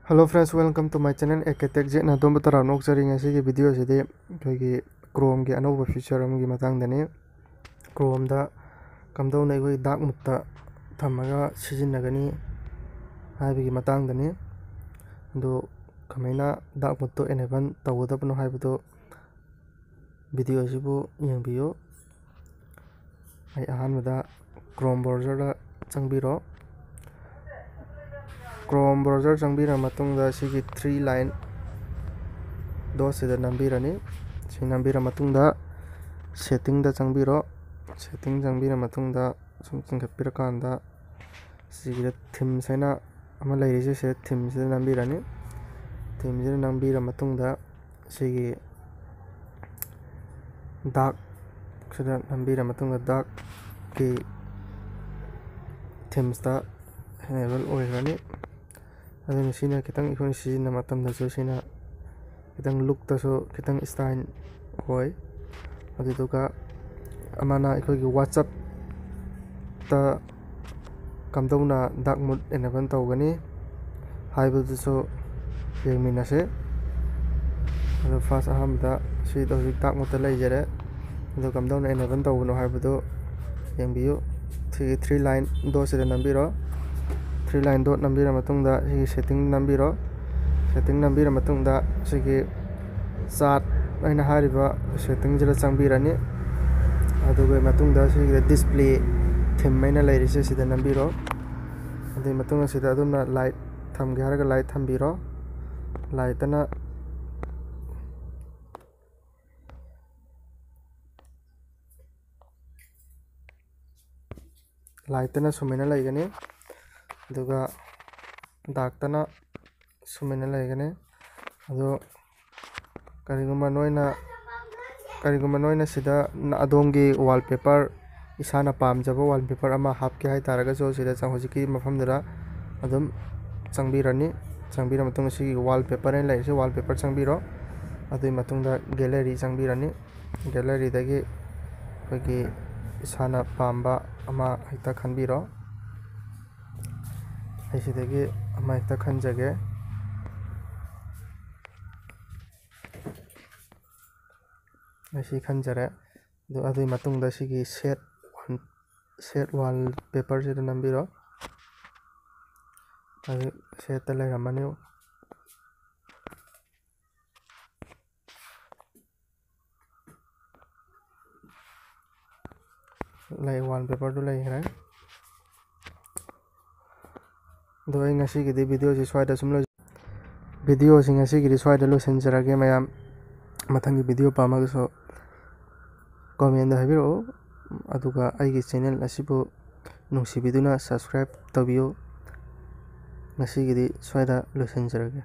Hello friends, welcome to my channel Ekatech Jet na domba tara nok jaring asi ge video sidi koi Chrome ge anova feature amgi matang dani Chrome da kamdau na koi dark mode ta thamaga sijinagani haibigi matang dani do kamaina dark mode to enable tawdabno haibado video sibu yengbiyo ai ahanbada Chrome browser da changbiro Chrome browser changbira matungda sigi 3 line dosida nambirani si nambira matungda setting da changbiro setting changbira matungda chingkapira kanda sigi themes haina ama lairise se themes da nambirani themes da nambira matungda sigi dark sida nambira matungda dark ki themes da enable oirani adun sina kitang ikon sijina matam da so sina kitang look ta so kitang style hoy aduga amana ikoi gi WhatsApp ta kamdawna dark mode enable tawgani haibadu so yengminase adu first ahamda si doji dark mode lai jare adu kamdawna enable tawgano haibadu yengbiyo 3 line do sida nambiro 3 line dot nambira matungda sigi setting nambiro setting nambira matungda sigi chart aina hariba setting jira changbirani aduga matungda sigi display theme aina lairise sida nambiro adu matungda sida aduna light thamge haraga light thambiro light ana sumena laigani aduga dark tana sumena laigani adu kariguma noina sida adongi wallpaper isana pamjaba wallpaper ama hapke hai taraga so sida changhojiki mafamdara adum changbirani changbira matungda sigi wallpaper en laise wallpaper changbiro adui matungda gallery changbirani gallery dagi kogi isana pamba ama hekta khanbiro aisidagi ama hekta khanjage asi khanjare do adui matungda sigi set wallpaper sida nambiro adu set ta lairamani lai wallpaper do lai hra do ai ngasi gidi video si swaida sumlo video sing ngasi gidi swaida lo senjarage mayam mathangi video pamaga so comment da habiro aduga aigi channel asibu nungsibiduna subscribe tabiyo ngasi gidi swaida lo senjarage